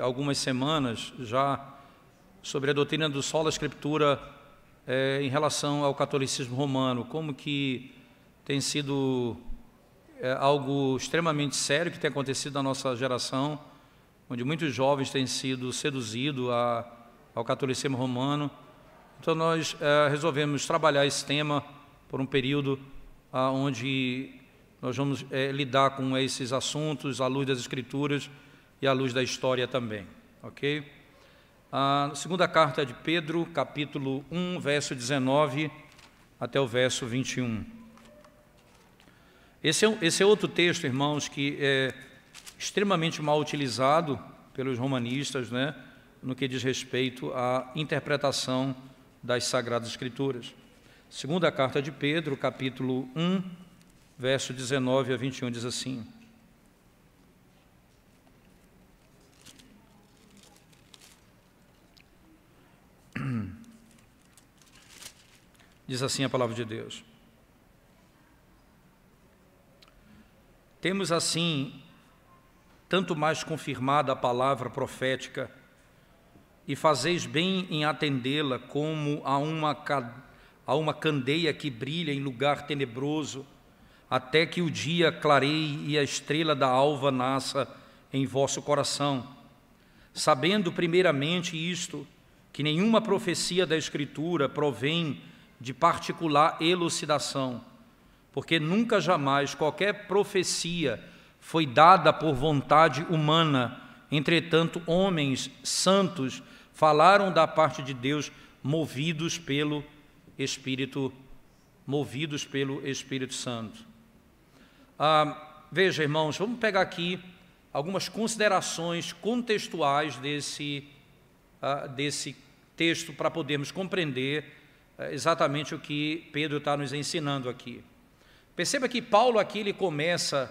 algumas semanas já sobre a doutrina do sola escritura em relação ao catolicismo romano, como que tem sido algo extremamente sério que tem acontecido na nossa geração, onde muitos jovens têm sido seduzidos ao catolicismo romano. Então nós resolvemos trabalhar esse tema por um período onde nós vamos lidar com esses assuntos à luz das Escrituras e à luz da história também, ok? A segunda carta de Pedro, capítulo 1, verso 19 até o verso 21. Esse é outro texto, irmãos, que é extremamente mal utilizado pelos romanistas, né, no que diz respeito à interpretação das Sagradas Escrituras. Segunda carta de Pedro, capítulo 1, verso 19 a 21, diz assim: diz assim a palavra de Deus: temos assim tanto mais confirmada a palavra profética, e fazeis bem em atendê-la como a uma candeia que brilha em lugar tenebroso, até que o dia clareie e a estrela da alva nasça em vosso coração, sabendo primeiramente isto, que nenhuma profecia da Escritura provém de particular elucidação, porque nunca jamais qualquer profecia foi dada por vontade humana. Entretanto, homens santos falaram da parte de Deus, movidos pelo Espírito Santo. Veja, irmãos, vamos pegar aqui algumas considerações contextuais desse texto para podermos compreender exatamente o que Pedro está nos ensinando aqui. Perceba que Paulo aqui ele começa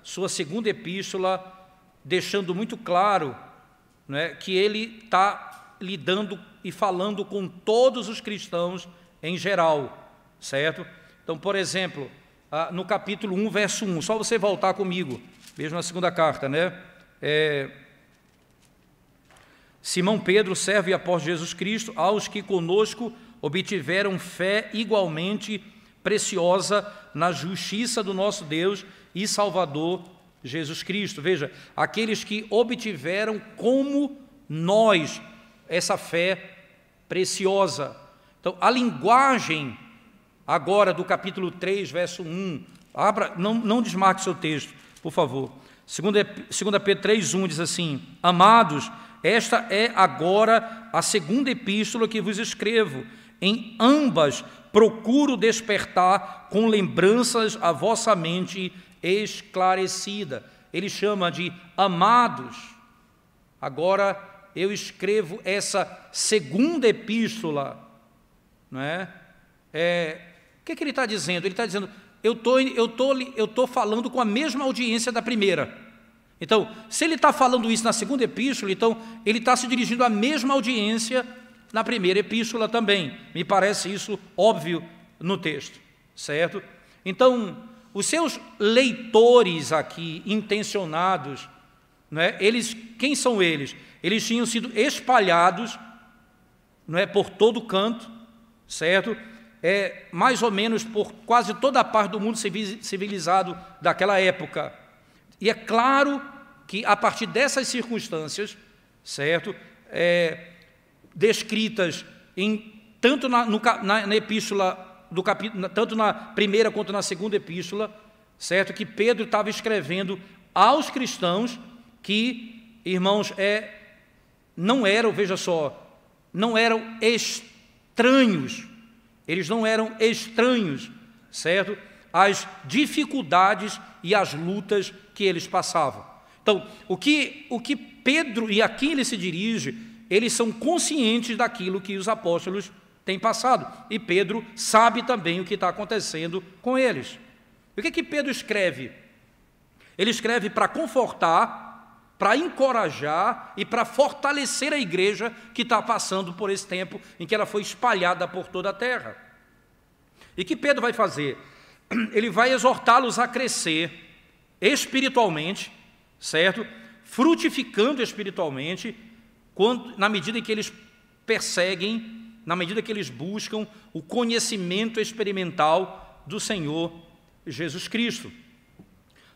sua segunda epístola deixando muito claro, que ele está lidando e falando com todos os cristãos em geral, certo? Então, por exemplo, no capítulo 1, verso 1, só você voltar comigo, mesmo na segunda carta, Simão Pedro, servo e apóstolo de Jesus Cristo, aos que conosco obtiveram fé igualmente preciosa na justiça do nosso Deus e Salvador Jesus Cristo. Veja, aqueles que obtiveram como nós essa fé preciosa. Então, a linguagem agora do capítulo 3, verso 1, não desmarque seu texto, por favor. 2 Pedro 3, 1 diz assim: amados, esta é agora a segunda epístola que vos escrevo. Em ambas procuro despertar com lembranças a vossa mente esclarecida. Ele chama de amados. Agora eu escrevo essa segunda epístola, não é? O que ele está dizendo? Ele está dizendo: eu tô falando com a mesma audiência da primeira. Então, se ele está falando isso na segunda epístola, então ele está se dirigindo à mesma audiência na primeira epístola também. Me parece isso óbvio no texto, certo? Então, os seus leitores aqui, intencionados, quem são eles? Eles tinham sido espalhados, por todo canto, certo? Mais ou menos por quase toda a parte do mundo civilizado daquela época. E é claro que a partir dessas circunstâncias, certo, descritas tanto na epístola do capítulo, tanto na primeira quanto na segunda epístola, certo, que Pedro estava escrevendo aos cristãos que, irmãos, não eram, veja só, não eram estranhos, eles não eram estranhos, certo, às dificuldades e às lutas que eles passavam. Então, o que Pedro, e aqui ele se dirige, eles são conscientes daquilo que os apóstolos têm passado, e Pedro sabe também o que está acontecendo com eles. O que Pedro escreve? Ele escreve para confortar, para encorajar e para fortalecer a igreja que está passando por esse tempo em que ela foi espalhada por toda a terra. E que Pedro vai fazer? Ele vai exortá-los a crescer espiritualmente, certo? frutificando espiritualmente, na medida em que eles perseguem, na medida que eles buscam o conhecimento experimental do Senhor Jesus Cristo.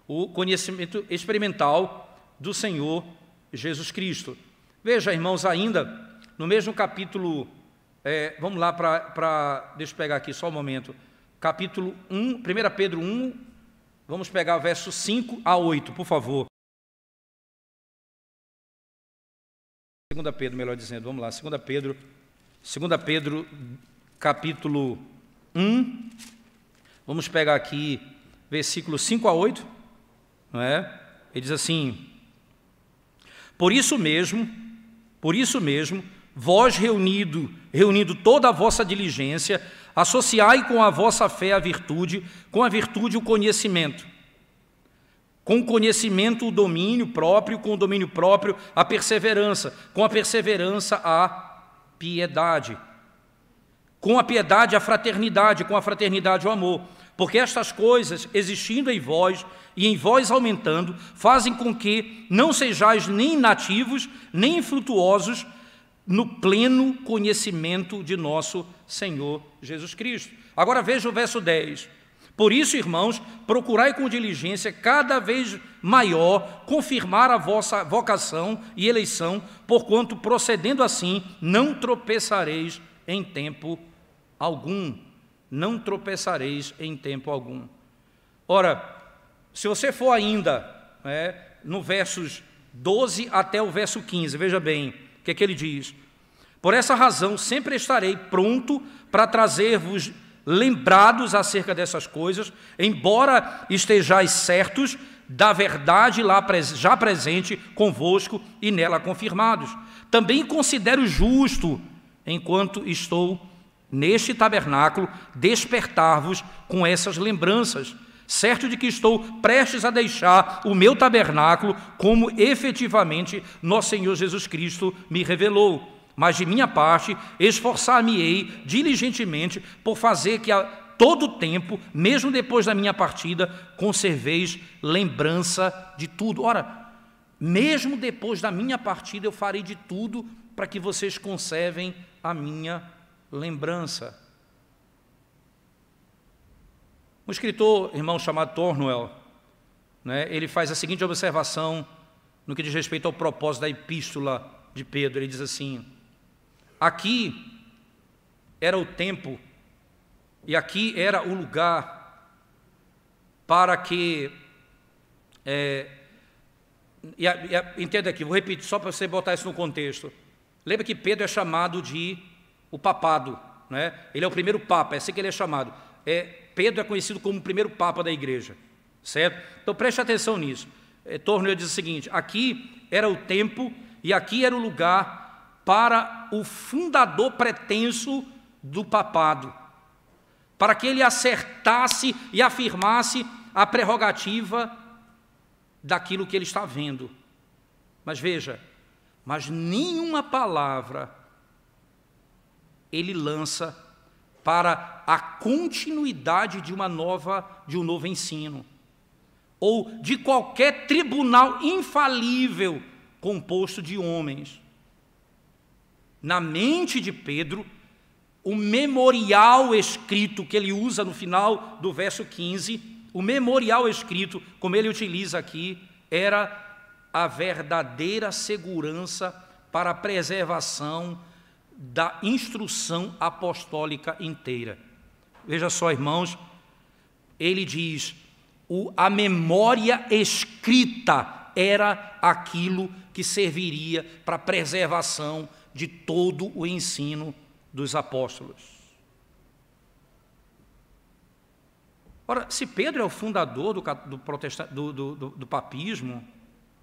O conhecimento experimental do Senhor Jesus Cristo. Veja, irmãos, ainda no mesmo capítulo, vamos lá deixa eu pegar aqui só um momento, capítulo 1, 1 Pedro 1, vamos pegar versos 5 a 8, por favor. 2 Pedro, melhor dizendo, vamos lá, 2 Pedro, capítulo 1, vamos pegar aqui, versículos 5 a 8, não é? Ele diz assim: Por isso mesmo, vós reunindo toda a vossa diligência, associai com a vossa fé a virtude, com a virtude o conhecimento, com o conhecimento o domínio próprio, com o domínio próprio a perseverança, com a perseverança a piedade, com a piedade a fraternidade, com a fraternidade o amor. Porque estas coisas, existindo em vós e em vós aumentando, fazem com que não sejais nem inativos, nem infrutuosos no pleno conhecimento de nosso Senhor Jesus Cristo. Agora veja o verso 10. Por isso, irmãos, procurai com diligência cada vez maior confirmar a vossa vocação e eleição, porquanto procedendo assim não tropeçareis em tempo algum. Não tropeçareis em tempo algum. Ora, se você for ainda no versos 12 até o verso 15, veja bem o que é que ele diz. Por essa razão sempre estarei pronto para trazer-vos lembrados acerca dessas coisas, embora estejais certos da verdade lá já presente convosco e nela confirmados. Também considero justo, enquanto estou neste tabernáculo, despertar-vos com essas lembranças, certo de que estou prestes a deixar o meu tabernáculo, como efetivamente nosso Senhor Jesus Cristo me revelou. Mas de minha parte, esforçar-me-ei diligentemente por fazer que a todo tempo, mesmo depois da minha partida, conserveis lembrança de tudo. Ora, mesmo depois da minha partida, eu farei de tudo para que vocês conservem a minha lembrança. Um escritor, irmão, chamado Tornwell, ele faz a seguinte observação no que diz respeito ao propósito da epístola de Pedro. Ele diz assim: aqui era o tempo e aqui era o lugar para que... entenda aqui, vou repetir só para você botar isso no contexto. Lembra que Pedro é chamado de o papado, ele é o primeiro papa, é assim que ele é chamado. Pedro é conhecido como o primeiro papa da igreja, certo? Então preste atenção nisso. Tornwell diz o seguinte: aqui era o tempo e aqui era o lugar para o fundador pretenso do papado, para que ele acertasse e afirmasse a prerrogativa daquilo que ele está vendo. Mas veja, nenhuma palavra ele lança para a continuidade de um novo ensino, ou de qualquer tribunal infalível composto de homens. Na mente de Pedro, o memorial escrito que ele usa no final do verso 15, o memorial escrito, como ele utiliza aqui, era a verdadeira segurança para a preservação da instrução apostólica inteira. Veja só, irmãos, ele diz, a memória escrita era aquilo que serviria para a preservação de todo o ensino dos apóstolos. Ora, se Pedro é o fundador do papismo,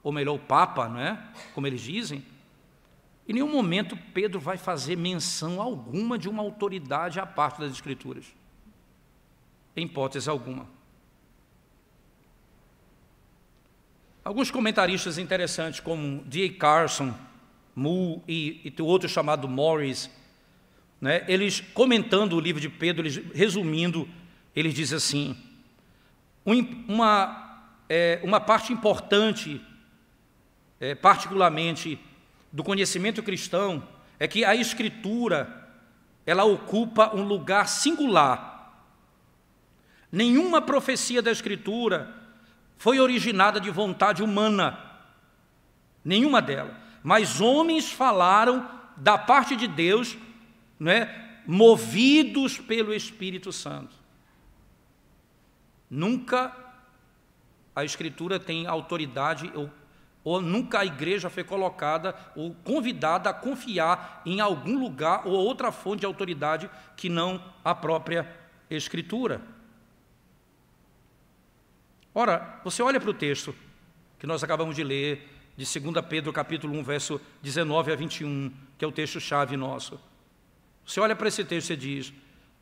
ou melhor, o Papa, como eles dizem, em nenhum momento Pedro vai fazer menção alguma de uma autoridade à parte das Escrituras, em hipótese alguma. Alguns comentaristas interessantes, como D. A. Carson, Moore e outro chamado Morris, eles comentando o livro de Pedro, resumindo, eles dizem assim: uma parte importante particularmente do conhecimento cristão, é que a Escritura, ela ocupa um lugar singular. Nenhuma profecia da Escritura foi originada de vontade humana, nenhuma delas. Mas homens falaram da parte de Deus, movidos pelo Espírito Santo. Nunca a Escritura tem autoridade, ou nunca a igreja foi colocada ou convidada a confiar em algum lugar ou outra fonte de autoridade que não a própria Escritura. Ora, você olha para o texto que nós acabamos de ler, de 2 Pedro capítulo 1, verso 19 a 21, que é o texto-chave nosso. Você olha para esse texto e diz,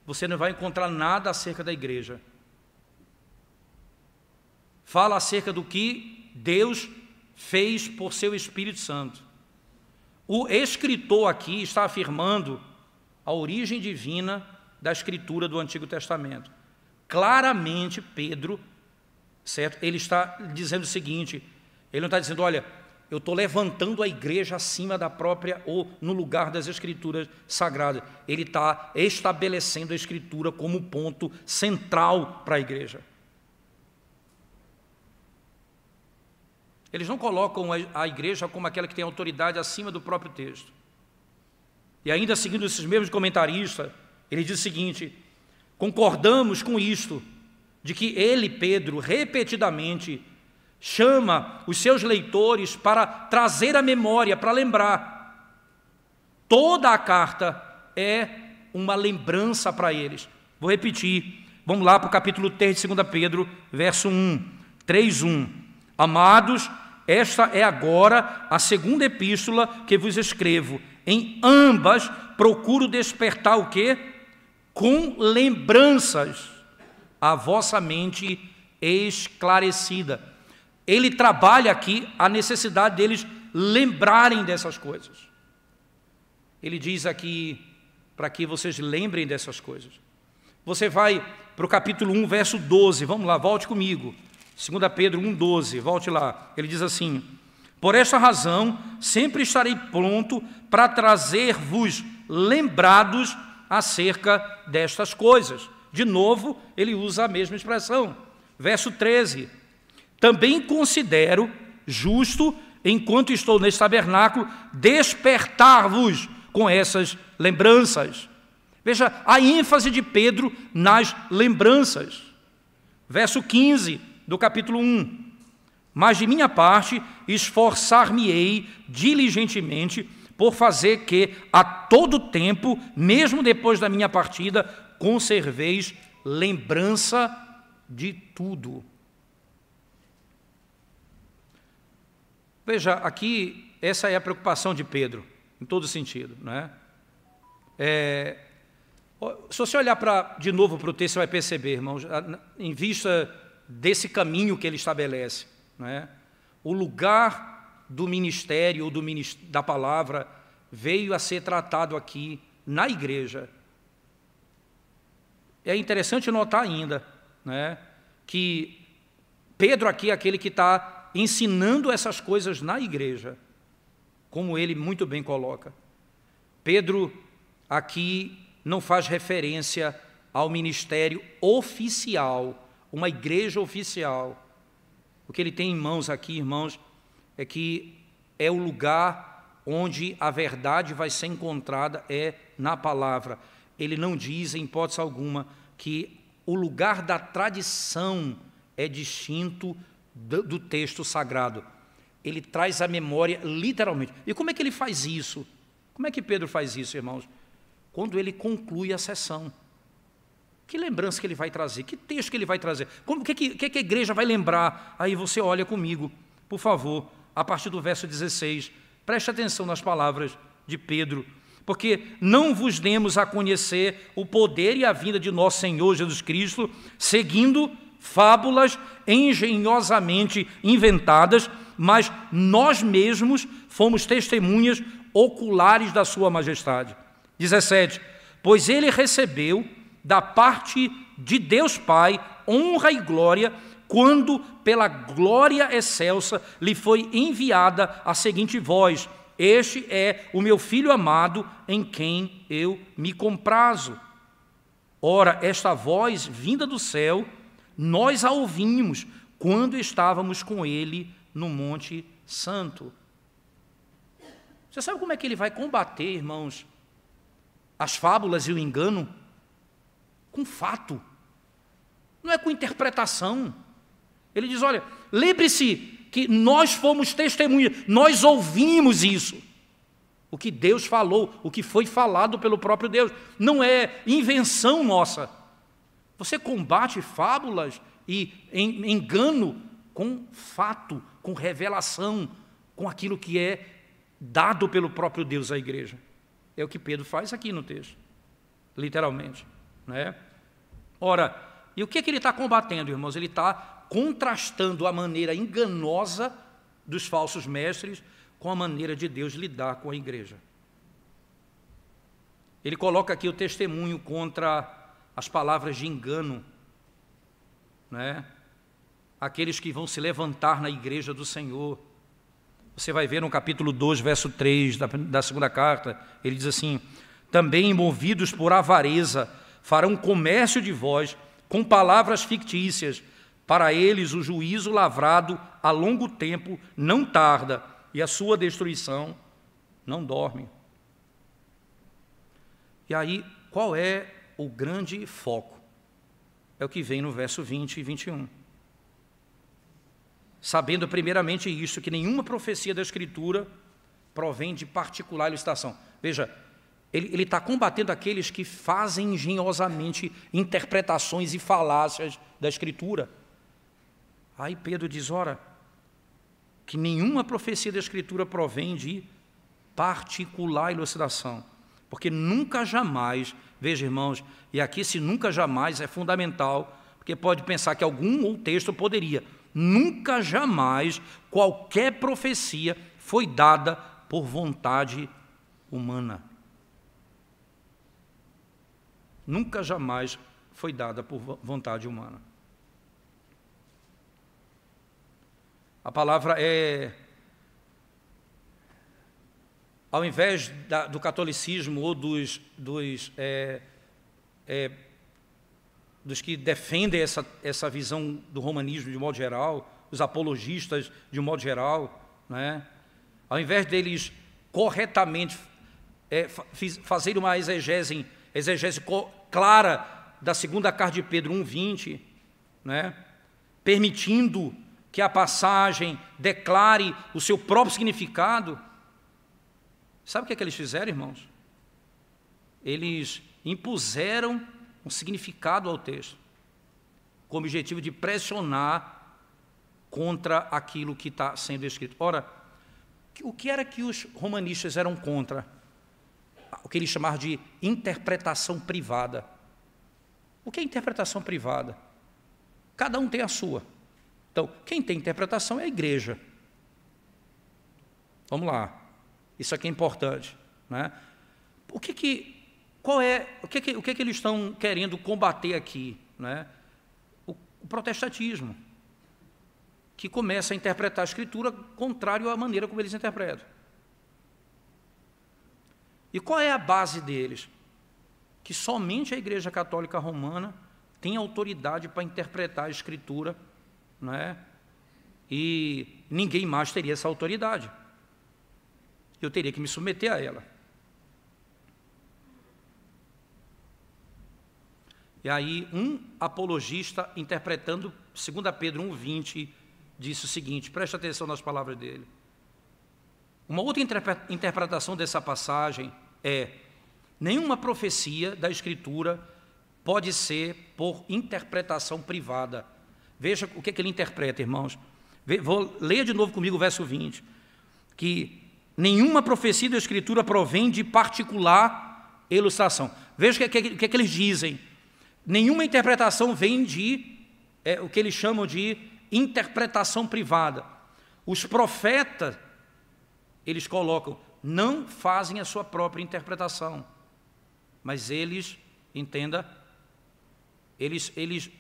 você não vai encontrar nada acerca da igreja. Fala acerca do que Deus fez por seu Espírito Santo. O escritor aqui está afirmando a origem divina da Escritura do Antigo Testamento. Claramente, Pedro, certo? Ele está dizendo o seguinte, ele não está dizendo, olha, eu estou levantando a igreja acima da própria ou no lugar das Escrituras sagradas. Ele está estabelecendo a Escritura como ponto central para a igreja. Eles não colocam a igreja como aquela que tem autoridade acima do próprio texto. E ainda seguindo esses mesmos comentaristas, ele diz o seguinte, concordamos com isto, de que ele, Pedro, repetidamente chama os seus leitores para trazer a memória, para lembrar. Toda a carta é uma lembrança para eles. Vou repetir, vamos lá para o capítulo 3 de 2 Pedro, verso 1, 3:1. Amados, esta é agora a segunda epístola que vos escrevo. Em ambas procuro despertar o quê? Com lembranças a vossa mente esclarecida. Ele trabalha aqui a necessidade deles lembrarem dessas coisas. Ele diz aqui para que vocês lembrem dessas coisas. Você vai para o capítulo 1, verso 12. Vamos lá, volte comigo. 2 Pedro 1,12, volte lá. Ele diz assim, por esta razão, sempre estarei pronto para trazer-vos lembrados acerca destas coisas. De novo, ele usa a mesma expressão. Verso 13, também considero justo, enquanto estou neste tabernáculo, despertar-vos com essas lembranças. Veja a ênfase de Pedro nas lembranças. Verso 15, do capítulo 1, mas de minha parte esforçar-me-ei diligentemente por fazer que a todo tempo, mesmo depois da minha partida, conserveis lembrança de tudo. Veja, aqui essa é a preocupação de Pedro, em todo sentido, né? Se você olhar de novo para o texto, você vai perceber, irmãos, em vista desse caminho que ele estabelece, né? O lugar do ministério ou da palavra veio a ser tratado aqui na igreja. É interessante notar ainda, né, que Pedro aqui é aquele que está ensinando essas coisas na igreja, como ele muito bem coloca. Pedro aqui não faz referência ao ministério oficial, uma igreja oficial. O que ele tem em mãos aqui, irmãos, é que é o lugar onde a verdade vai ser encontrada, é na palavra. Ele não diz, em hipótese alguma, que o lugar da tradição é distinto do texto sagrado. Ele traz a memória literalmente. E como é que ele faz isso? Como é que Pedro faz isso, irmãos? Quando ele conclui a sessão. Que lembrança que ele vai trazer? Que texto que ele vai trazer? O que a igreja vai lembrar? Aí você olha comigo, por favor, a partir do verso 16. Preste atenção nas palavras de Pedro. Porque não vos demos a conhecer o poder e a vinda de nosso Senhor Jesus Cristo, seguindo fábulas engenhosamente inventadas, mas nós mesmos fomos testemunhas oculares da sua majestade. 17. Pois ele recebeu da parte de Deus Pai honra e glória quando pela glória excelsa lhe foi enviada a seguinte voz: este é o meu Filho amado, em quem eu me comprazo. Ora, esta voz vinda do céu, nós a ouvimos quando estávamos com ele no Monte Santo. Você sabe como é que ele vai combater, irmãos, as fábulas e o engano? Com fato, não é com interpretação. Ele diz, olha, lembre-se que nós fomos testemunhas, nós ouvimos isso. O que Deus falou, o que foi falado pelo próprio Deus, não é invenção nossa. Você combate fábulas e engano com fato, com revelação, com aquilo que é dado pelo próprio Deus à igreja. É o que Pedro faz aqui no texto, literalmente, né? Ora, e o que ele está combatendo, irmãos? Ele está contrastando a maneira enganosa dos falsos mestres com a maneira de Deus lidar com a igreja. Ele coloca aqui o testemunho contra as palavras de engano, né? Aqueles que vão se levantar na igreja do Senhor. Você vai ver no capítulo 2, verso 3 da segunda carta, ele diz assim: também movidos por avareza, farão comércio de vós com palavras fictícias. Para eles o juízo lavrado a longo tempo não tarda, e a sua destruição não dorme. E aí, qual é o grande foco? É o que vem no verso 20 e 21. Sabendo primeiramente isto, que nenhuma profecia da Escritura provém de particular ilustração. Veja, ele está combatendo aqueles que fazem engenhosamente interpretações e falácias da Escritura. Aí Pedro diz, ora, que nenhuma profecia da Escritura provém de particular ilustração, porque nunca jamais, veja irmãos, e aqui esse nunca jamais é fundamental, porque pode pensar que algum texto poderia, nunca jamais qualquer profecia foi dada por vontade humana. Nunca jamais foi dada por vontade humana. A palavra é, ao invés do catolicismo ou dos que defendem essa visão do romanismo de modo geral, os apologistas de modo geral, né? Ao invés deles corretamente fazerem uma exegese clara da segunda carta de Pedro 1,20, né? Permitindo que a passagem declare o seu próprio significado. Sabe o que é que eles fizeram, irmãos? Eles impuseram um significado ao texto, com o objetivo de pressionar contra aquilo que está sendo escrito. Ora, o que era que os romanistas eram contra? O que eles chamavam de interpretação privada. O que é interpretação privada? Cada um tem a sua. Então, quem tem interpretação é a igreja. Vamos lá. Isso aqui é importante, né? O que eles estão querendo combater aqui, né? O protestantismo, que começa a interpretar a Escritura contrário à maneira como eles interpretam. E qual é a base deles? Que somente a Igreja Católica Romana tem autoridade para interpretar a Escritura, né? E ninguém mais teria essa autoridade. Eu teria que me submeter a ela. E aí, um apologista, interpretando 2 Pedro 1,20, disse o seguinte, preste atenção nas palavras dele. Uma outra interpretação dessa passagem é: nenhuma profecia da Escritura pode ser por interpretação privada. Veja o que ele interpreta, irmãos. Leia de novo comigo o verso 20. Que nenhuma profecia da Escritura provém de particular ilustração. Veja o que eles dizem. Nenhuma interpretação vem de o que eles chamam de interpretação privada. Os profetas, eles colocam, não fazem a sua própria interpretação, mas eles, entenda,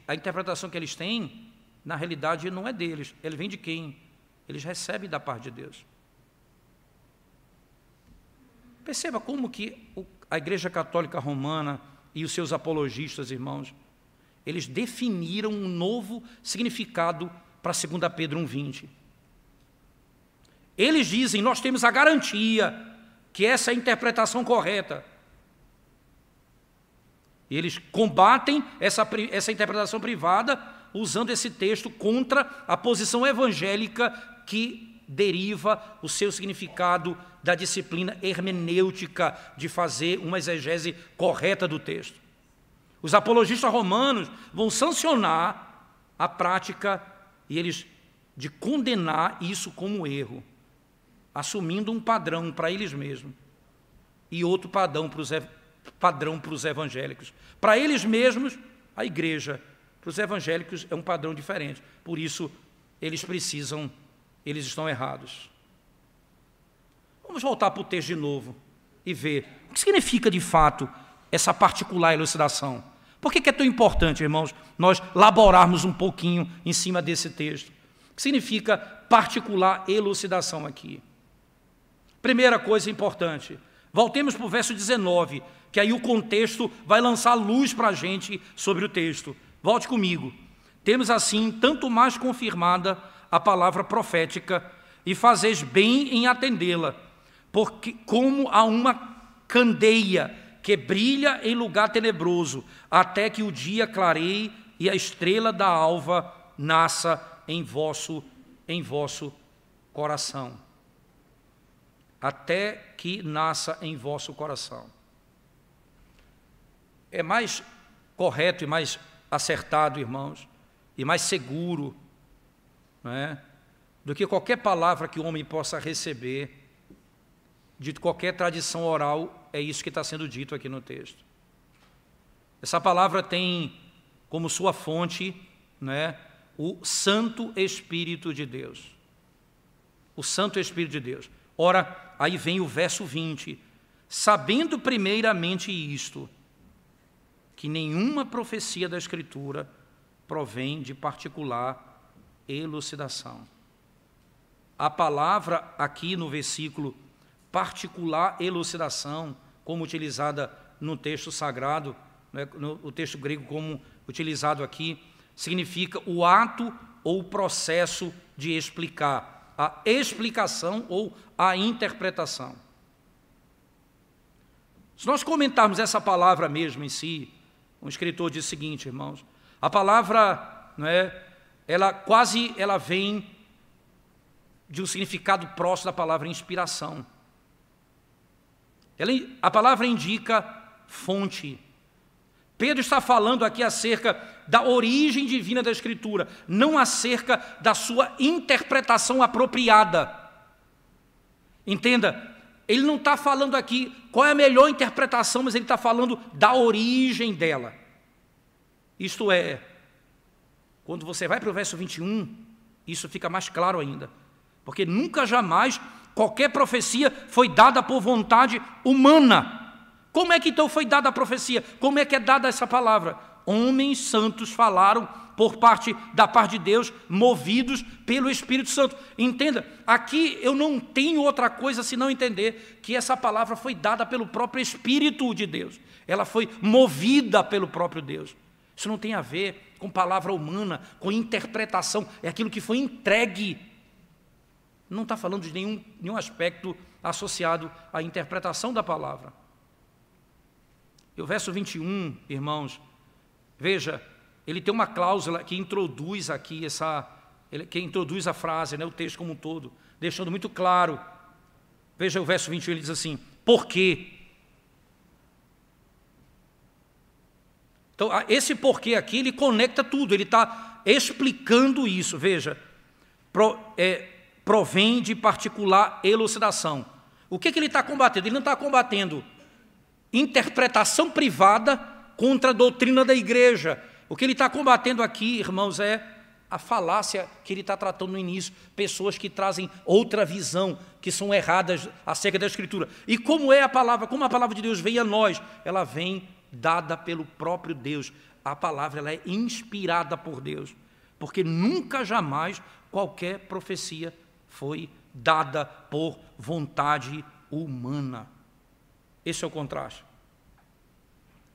a interpretação que eles têm na realidade não é deles. Ele vem de quem? Eles recebem da parte de Deus. Perceba como que a Igreja Católica Romana e os seus apologistas, irmãos, eles definiram um novo significado para 2 Pedro 1,20. Eles dizem, nós temos a garantia que essa é a interpretação correta. E eles combatem essa interpretação privada usando esse texto contra a posição evangélica que deriva o seu significado da disciplina hermenêutica de fazer uma exegese correta do texto. Os apologistas romanos vão sancionar a prática e eles de condenar isso como erro, assumindo um padrão para eles mesmos e outro padrão para os evangélicos. Para eles mesmos, a igreja, para os evangélicos é um padrão diferente. Por isso, eles estão errados. Vamos voltar para o texto de novo e ver o que significa de fato essa particular elucidação. Por que é tão importante, irmãos, nós laborarmos um pouquinho em cima desse texto? O que significa particular elucidação aqui? Primeira coisa importante, voltemos para o verso 19, que aí o contexto vai lançar luz para a gente sobre o texto. Volte comigo. Temos assim tanto mais confirmada a palavra profética e fazeis bem em atendê-la, porque como a uma candeia que brilha em lugar tenebroso, até que o dia clareie e a estrela da alva nasça em vosso coração. Até que nasça em vosso coração. É mais correto e mais acertado, irmãos, e mais seguro, não é, do que qualquer palavra que o homem possa receber de qualquer tradição oral, é isso que está sendo dito aqui no texto. Essa palavra tem como sua fonte, né, o Santo Espírito de Deus. O Santo Espírito de Deus. Ora, aí vem o verso 20. Sabendo primeiramente isto, que nenhuma profecia da Escritura provém de particular elucidação. A palavra aqui no versículo particular elucidação, como utilizada no texto sagrado, né, no texto grego como utilizado aqui, significa o ato ou o processo de explicar, a explicação ou a interpretação. Se nós comentarmos essa palavra mesmo em si, um escritor diz o seguinte, irmãos, a palavra, não é, ela vem de um significado próximo da palavra inspiração. A palavra indica fonte. Pedro está falando aqui acerca da origem divina da Escritura, não acerca da sua interpretação apropriada. Entenda, ele não está falando aqui qual é a melhor interpretação, mas ele está falando da origem dela. Isto é, quando você vai para o verso 21, isso fica mais claro ainda, porque nunca jamais qualquer profecia foi dada por vontade humana. Como é que então foi dada a profecia? Como é que é dada essa palavra? Homens santos falaram da parte de Deus, movidos pelo Espírito Santo. Entenda, aqui eu não tenho outra coisa senão entender que essa palavra foi dada pelo próprio Espírito de Deus. Ela foi movida pelo próprio Deus. Isso não tem a ver com palavra humana, com interpretação, é aquilo que foi entregue. Não está falando de nenhum aspecto associado à interpretação da palavra. E o verso 21, irmãos, veja, ele tem uma cláusula que introduz aqui que introduz a frase, né, o texto como um todo, deixando muito claro. Veja o verso 21, ele diz assim, por quê? Então, esse porquê aqui, ele conecta tudo, ele está explicando isso. Veja, provém de particular elucidação. O que ele está combatendo? Ele não está combatendo interpretação privada contra a doutrina da igreja. O que ele está combatendo aqui, irmãos, é a falácia que ele está tratando no início, pessoas que trazem outra visão, que são erradas acerca da Escritura. E como a palavra de Deus vem a nós, ela vem dada pelo próprio Deus. A palavra ela é inspirada por Deus. porque nunca, jamais, qualquer profecia foi dada por vontade humana. Esse é o contraste.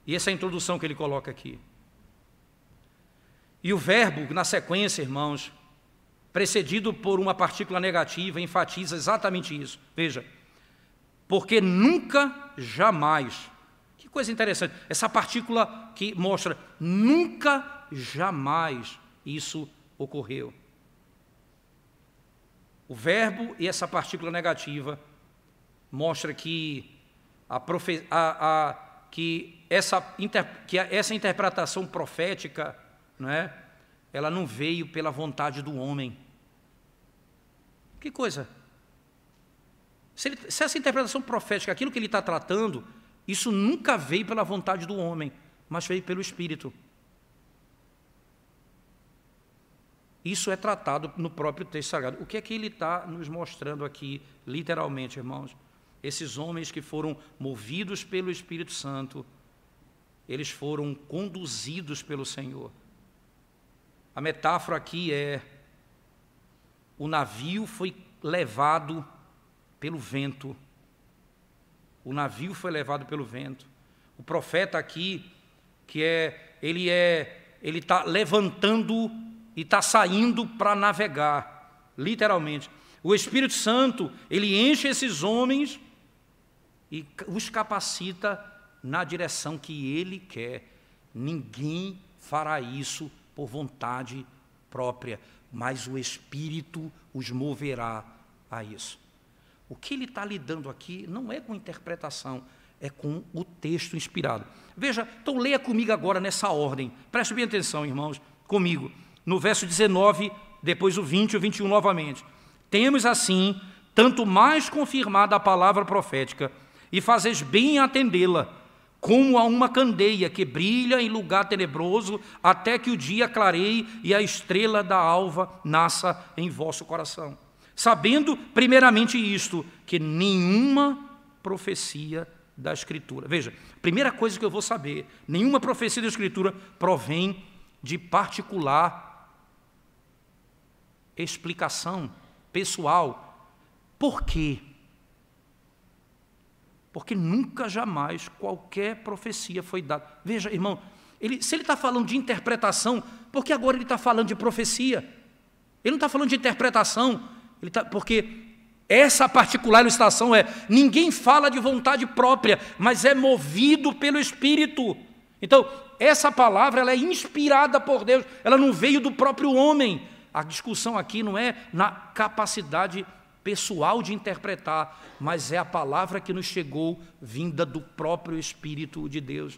E essa é a introdução que ele coloca aqui. E o verbo, na sequência, irmãos, precedido por uma partícula negativa, enfatiza exatamente isso. Veja, porque nunca, jamais. Que coisa interessante. Essa partícula que mostra nunca, jamais isso ocorreu. O verbo e essa partícula negativa mostra que essa interpretação profética, não é? Ela não veio pela vontade do homem. Que coisa! Se essa interpretação profética, aquilo que ele está tratando, isso nunca veio pela vontade do homem, mas veio pelo Espírito. Isso é tratado no próprio texto sagrado. O que é que ele está nos mostrando aqui, literalmente, irmãos? Esses homens que foram movidos pelo Espírito Santo, eles foram conduzidos pelo Senhor. A metáfora aqui é: o navio foi levado pelo vento. O navio foi levado pelo vento. O profeta aqui, ele está levantando e está saindo para navegar, literalmente. O Espírito Santo, ele enche esses homens e os capacita na direção que ele quer. Ninguém fará isso por vontade própria, mas o Espírito os moverá a isso. O que ele está lidando aqui não é com interpretação, é com o texto inspirado. Veja, então leia comigo agora nessa ordem. Preste bem atenção, irmãos, comigo. No verso 19, depois o 20 e o 21 novamente. Temos assim, tanto mais confirmada a palavra profética, e fazeis bem em atendê-la, como a uma candeia que brilha em lugar tenebroso, até que o dia clareie e a estrela da alva nasça em vosso coração. Sabendo, primeiramente isto, que nenhuma profecia da Escritura. Veja, primeira coisa que eu vou saber, nenhuma profecia da Escritura provém de particular explicação pessoal. Por quê? Porque nunca, jamais, qualquer profecia foi dada. Veja, irmão, se ele está falando de interpretação, por que agora ele está falando de profecia? Ele não está falando de interpretação, porque essa particular ilustração ninguém fala de vontade própria, mas é movido pelo Espírito. Então, essa palavra ela é inspirada por Deus, ela não veio do próprio homem. A discussão aqui não é na capacidade pessoal de interpretar, mas é a palavra que nos chegou vinda do próprio Espírito de Deus.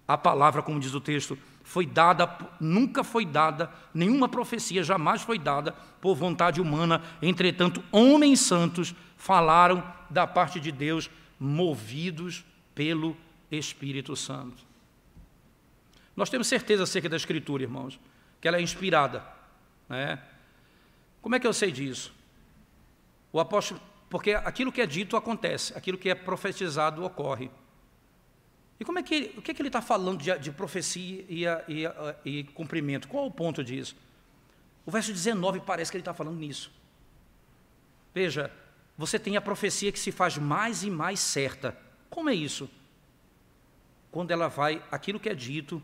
A palavra, como diz o texto, foi dada, nunca foi dada, nenhuma profecia jamais foi dada por vontade humana. Entretanto, homens santos falaram da parte de Deus, movidos pelo Espírito Santo. Nós temos certeza acerca da Escritura, irmãos, que ela é inspirada, né? Como é que eu sei disso? O apóstolo, porque aquilo que é dito acontece, aquilo que é profetizado ocorre. E o que é que ele está falando de profecia e cumprimento? Qual é o ponto disso? O verso 19 parece que ele está falando nisso. Veja, você tem a profecia que se faz mais e mais certa. Como é isso? Quando ela vai, aquilo que é dito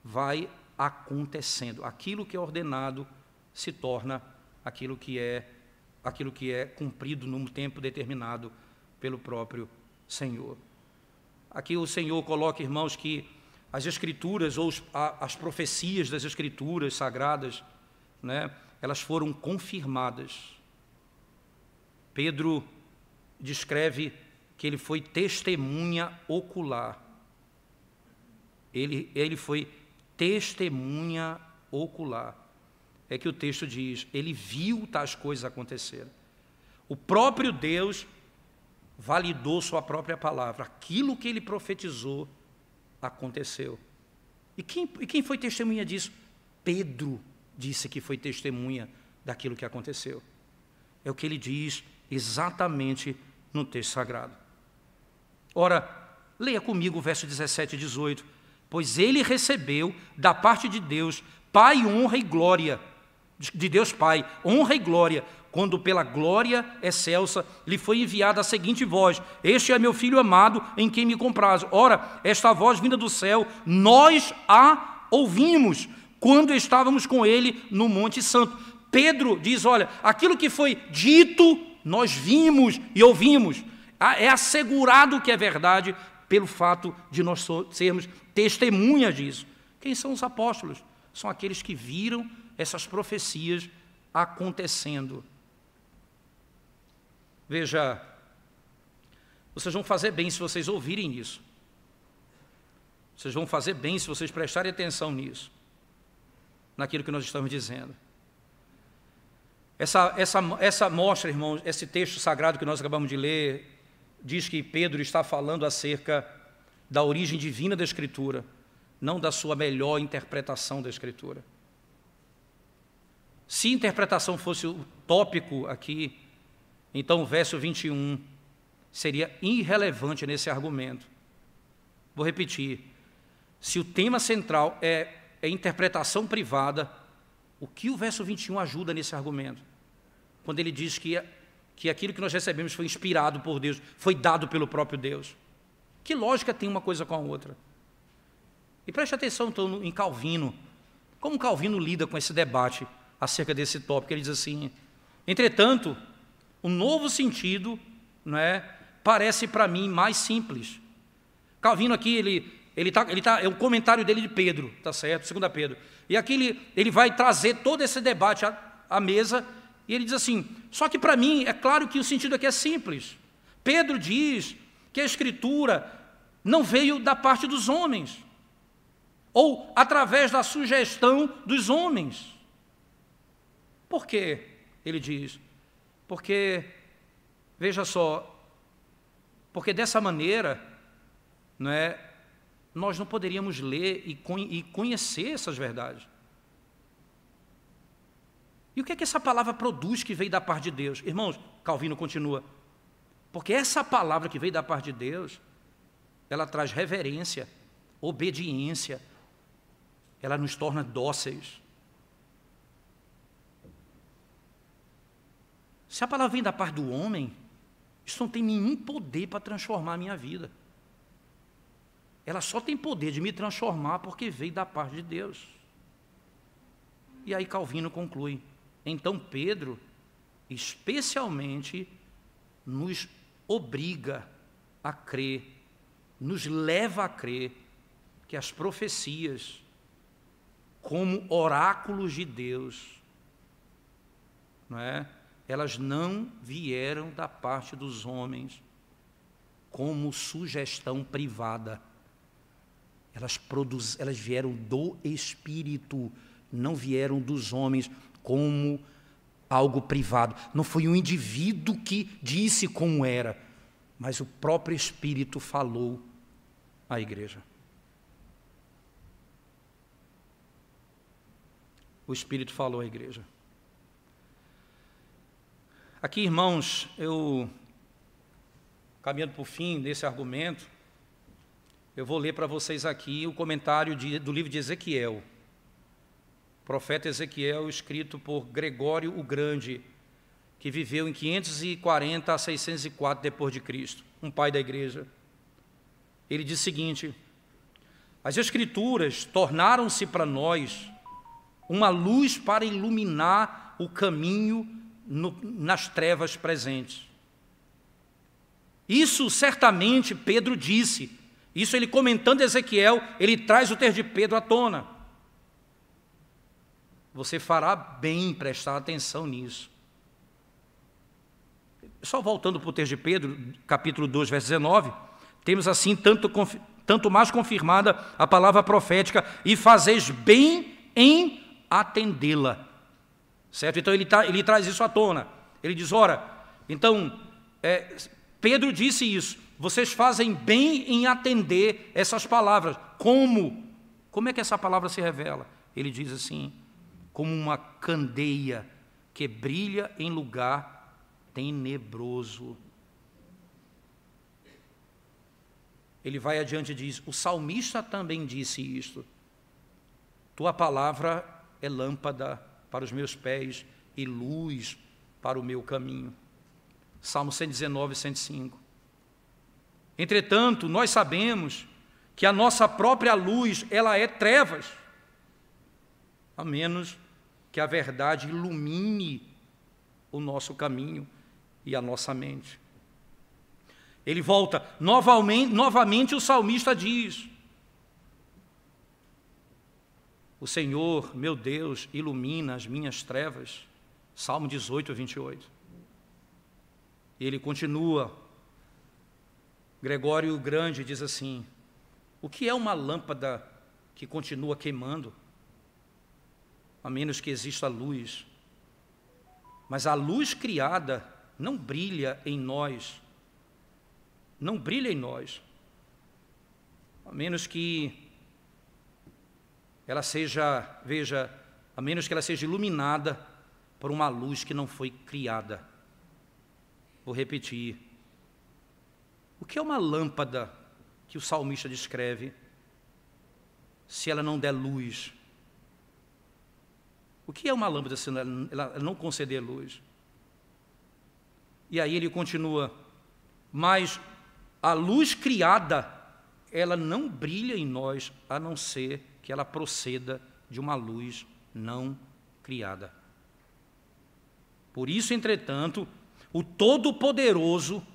vai acontecendo. Aquilo que é ordenado se torna aquilo que é cumprido num tempo determinado pelo próprio Senhor. Aqui o Senhor coloca, irmãos, que as Escrituras, ou as profecias das Escrituras sagradas, né, elas foram confirmadas. Pedro descreve que ele foi testemunha ocular. Ele foi testemunha ocular. É que o texto diz, ele viu tais coisas acontecerem. O próprio Deus validou sua própria palavra. Aquilo que ele profetizou aconteceu. E quem foi testemunha disso? Pedro disse que foi testemunha daquilo que aconteceu. É o que ele diz exatamente no texto sagrado. Ora, leia comigo o verso 17 e 18. Pois ele recebeu da parte de Deus Pai, honra e glória, de Deus Pai, honra e glória, quando pela glória excelsa lhe foi enviada a seguinte voz: este é meu Filho amado, em quem me comprazo. Ora, esta voz vinda do céu, nós a ouvimos quando estávamos com ele no Monte Santo. Pedro diz, olha, aquilo que foi dito, nós vimos e ouvimos. É assegurado que é verdade pelo fato de nós sermos testemunhas disso. Quem são os apóstolos? São aqueles que viram essas profecias acontecendo. Veja, vocês vão fazer bem se vocês ouvirem isso. Vocês vão fazer bem se vocês prestarem atenção nisso, naquilo que nós estamos dizendo. Essa mostra, irmãos, esse texto sagrado que nós acabamos de ler, diz que Pedro está falando acerca da origem divina da Escritura, não da sua melhor interpretação da Escritura. Se interpretação fosse o tópico aqui, então o verso 21 seria irrelevante nesse argumento. Vou repetir. Se o tema central é interpretação privada, o que o verso 21 ajuda nesse argumento? Quando ele diz que aquilo que nós recebemos foi inspirado por Deus, foi dado pelo próprio Deus. Que lógica tem uma coisa com a outra? E preste atenção então em Calvino. Como Calvino lida com esse debate acerca desse tópico? Ele diz assim: entretanto, o novo sentido, parece para mim mais simples. Calvino aqui, é o comentário dele de Pedro, tá certo? 2 Pedro. E aqui ele vai trazer todo esse debate à mesa, e ele diz assim: só que para mim é claro que o sentido aqui é simples. Pedro diz que a Escritura não veio da parte dos homens, ou através da sugestão dos homens. Por quê? Ele diz, porque, veja só, porque dessa maneira, nós não poderíamos ler e conhecer essas verdades. E o que é que essa palavra produz que veio da parte de Deus? Irmãos, Calvino continua, porque essa palavra que veio da parte de Deus, ela traz reverência, obediência, ela nos torna dóceis. Se a palavra vem da parte do homem, isso não tem nenhum poder para transformar a minha vida. Ela só tem poder de me transformar porque veio da parte de Deus. E aí Calvino conclui: então Pedro, especialmente, nos obriga a crer, nos leva a crer que as profecias, como oráculos de Deus, elas não vieram da parte dos homens como sugestão privada. Elas vieram do Espírito, não vieram dos homens como algo privado. Não foi um indivíduo que disse como era, mas o próprio Espírito falou à igreja. O Espírito falou à igreja. Aqui, irmãos, eu, caminhando para o fim desse argumento, eu vou ler para vocês aqui o comentário do livro de Ezequiel, profeta Ezequiel, escrito por Gregório o Grande, que viveu em 540 a 604 depois de Cristo, um pai da igreja. Ele diz o seguinte: as Escrituras tornaram-se para nós uma luz para iluminar o caminho nas trevas presentes. Isso certamente Pedro disse. Isso ele comentando Ezequiel, ele traz o texto de Pedro à tona. Você fará bem em prestar atenção nisso. Só voltando para o texto de Pedro, capítulo 2, verso 19, temos assim tanto mais confirmada a palavra profética, e fazeis bem em atendê-la. Certo? Então ele traz isso à tona. Ele diz, ora, então, Pedro disse isso, vocês fazem bem em atender essas palavras. Como? Como é que essa palavra se revela? Ele diz assim, como uma candeia que brilha em lugar tenebroso. Ele vai adiante e diz, o salmista também disse isto, tua palavra é lâmpada para os meus pés e luz para o meu caminho. Salmo 119, 105. Entretanto, nós sabemos que a nossa própria luz, ela é trevas, a menos que a verdade ilumine o nosso caminho e a nossa mente. Ele volta, novamente o salmista diz: o Senhor, meu Deus, ilumina as minhas trevas. Salmo 18, 28. E ele continua, Gregório o Grande diz assim: o que é uma lâmpada que continua queimando, a menos que exista luz? Mas a luz criada não brilha em nós, a menos que ela seja, veja, a menos que ela seja iluminada por uma luz que não foi criada. Vou repetir. O que é uma lâmpada que o salmista descreve se ela não der luz? O que é uma lâmpada se ela não conceder luz? E aí ele continua: mas a luz criada, ela não brilha em nós, a não ser que ela proceda de uma luz não criada. Por isso, entretanto, o Todo-Poderoso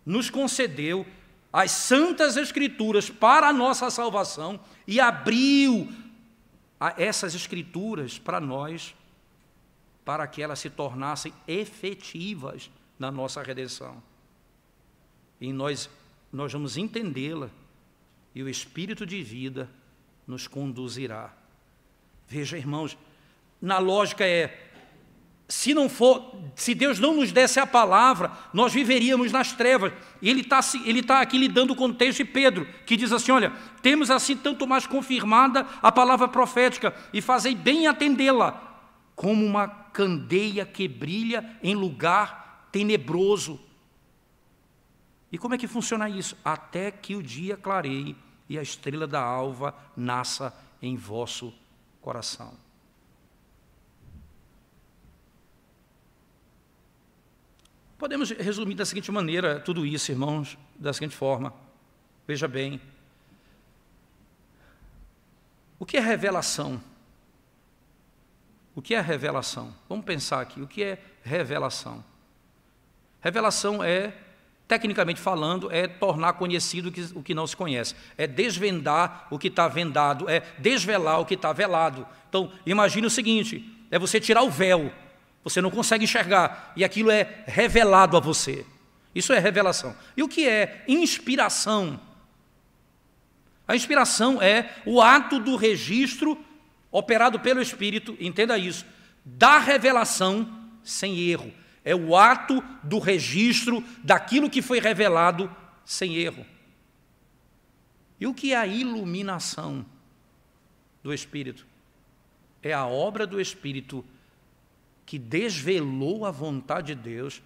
nos concedeu as Santas Escrituras para a nossa salvação e abriu essas Escrituras para nós, para que elas se tornassem efetivas na nossa redenção. E nós vamos entendê-la, e o Espírito de vida nos conduzirá. Veja, irmãos, na lógica se Deus não nos desse a palavra, nós viveríamos nas trevas. E ele tá aqui lidando com o texto de Pedro, que diz assim: olha, temos assim tanto mais confirmada a palavra profética, e fazei bem atendê-la, como uma candeia que brilha em lugar tenebroso. E como é que funciona isso? Até que o dia clareie e a estrela da alva nasça em vosso coração. Podemos resumir da seguinte maneira tudo isso, irmãos, da seguinte forma. Veja bem. O que é revelação? O que é revelação? Vamos pensar aqui. O que é revelação? Revelação é, tecnicamente falando, é tornar conhecido o que não se conhece. É desvendar o que está vendado, é desvelar o que está velado. Então, imagine o seguinte: é você tirar o véu. Você não consegue enxergar, e aquilo é revelado a você. Isso é revelação. E o que é inspiração? A inspiração é o ato do registro operado pelo Espírito, entenda isso, da revelação sem erro. É o ato do registro daquilo que foi revelado sem erro. E o que é a iluminação do Espírito? É a obra do Espírito que desvelou a vontade de Deus,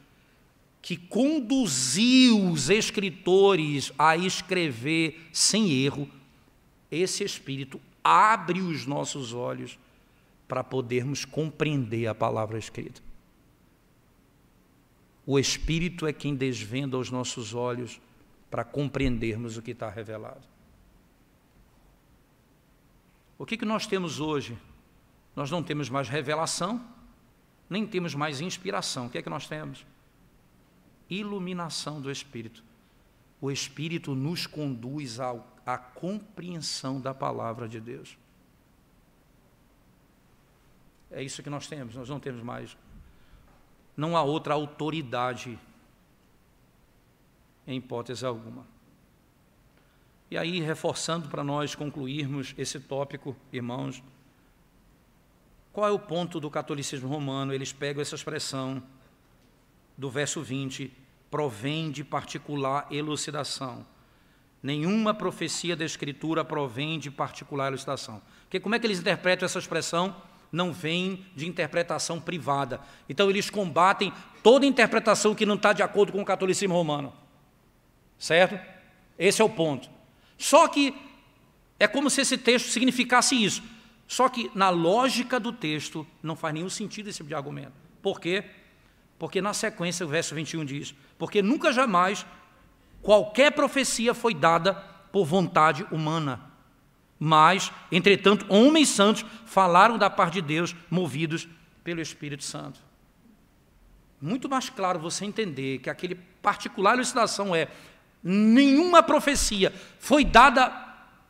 que conduziu os escritores a escrever sem erro. Esse Espírito abre os nossos olhos para podermos compreender a palavra escrita. O Espírito é quem desvenda os nossos olhos para compreendermos o que está revelado. O que nós temos hoje? Nós não temos mais revelação, nem temos mais inspiração. O que é que nós temos? Iluminação do Espírito. O Espírito nos conduz à compreensão da palavra de Deus. É isso que nós temos, nós não temos mais. Não há outra autoridade, em hipótese alguma. E aí, reforçando para nós concluirmos esse tópico, irmãos, qual é o ponto do catolicismo romano? Eles pegam essa expressão do verso 20, provém de particular elucidação. Nenhuma profecia da Escritura provém de particular elucidação. Porque como é que eles interpretam essa expressão? Não vem de interpretação privada. Então eles combatem toda interpretação que não está de acordo com o catolicismo romano. Certo? Esse é o ponto. Só que é como se esse texto significasse isso. Só que na lógica do texto não faz nenhum sentido esse tipo de argumento. Por quê? Porque na sequência o verso 21 diz: porque nunca jamais qualquer profecia foi dada por vontade humana, mas, entretanto, homens santos falaram da parte de Deus, movidos pelo Espírito Santo. Muito mais claro você entender que aquele particular elucidação é: nenhuma profecia foi dada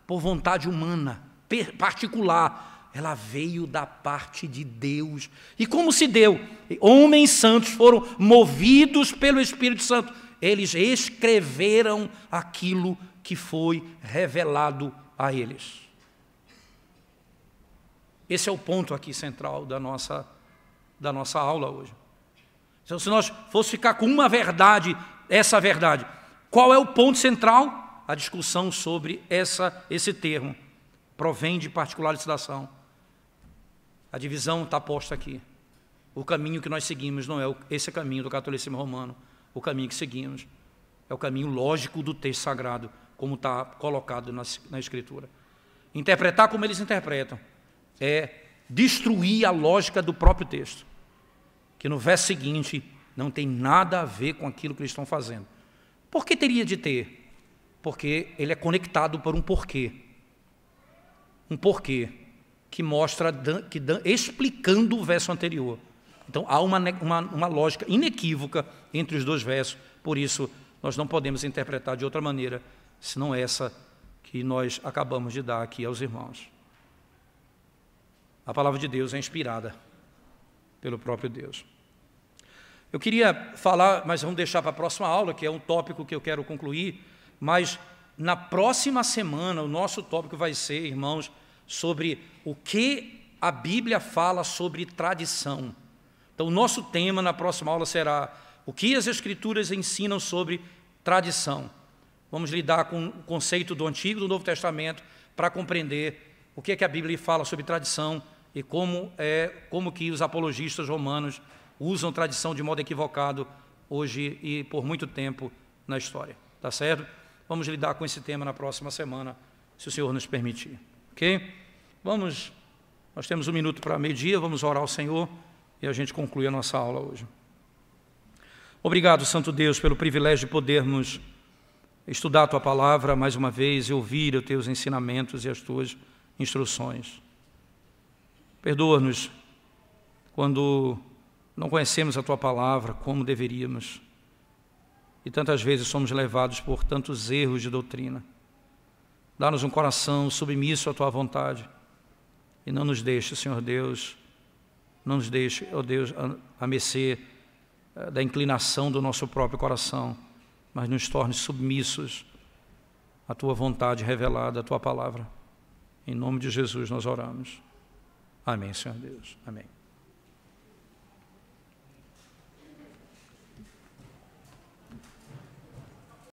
por vontade humana, particular, ela veio da parte de Deus. E como se deu? Homens santos foram movidos pelo Espírito Santo, eles escreveram aquilo que foi revelado a eles. Esse é o ponto aqui central da nossa aula hoje. Então, se nós fosse ficar com uma verdade, essa verdade, qual é o ponto central? A discussão sobre esse termo. Provém de particular elucidação. A divisão está posta aqui. O caminho que nós seguimos não é esse caminho do catolicismo romano. O caminho que seguimos é o caminho lógico do texto sagrado, como está colocado na Escritura. Interpretar como eles interpretam é destruir a lógica do próprio texto, que no verso seguinte não tem nada a ver com aquilo que eles estão fazendo. Por que teria de ter? Porque ele é conectado por um porquê. Um porquê que mostra, explicando o verso anterior. Então há uma lógica inequívoca entre os dois versos, por isso nós não podemos interpretar de outra maneira, senão essa que nós acabamos de dar aqui aos irmãos. A palavra de Deus é inspirada pelo próprio Deus. Eu queria falar, mas vamos deixar para a próxima aula, que é um tópico que eu quero concluir, mas na próxima semana o nosso tópico vai ser, irmãos, sobre o que a Bíblia fala sobre tradição. Então o nosso tema na próxima aula será o que as Escrituras ensinam sobre tradição. Vamos lidar com o conceito do Antigo e do Novo Testamento para compreender o que é que a Bíblia fala sobre tradição e como que os apologistas romanos usam tradição de modo equivocado hoje e por muito tempo na história. Tá certo? Vamos lidar com esse tema na próxima semana, se o Senhor nos permitir. Ok? Nós temos 1 minuto para meio-dia, vamos orar ao Senhor e a gente conclui a nossa aula hoje. Obrigado, Santo Deus, pelo privilégio de podermos estudar a Tua Palavra mais uma vez e ouvir os Teus ensinamentos e as Tuas instruções. Perdoa-nos quando não conhecemos a Tua Palavra como deveríamos e tantas vezes somos levados por tantos erros de doutrina. Dá-nos um coração submisso à Tua vontade e não nos deixe, Senhor Deus, não nos deixe, ó Deus, a mercê da inclinação do nosso próprio coração, mas nos torne submissos à Tua vontade revelada, à Tua Palavra. Em nome de Jesus nós oramos. Amém, Senhor Deus. Amém.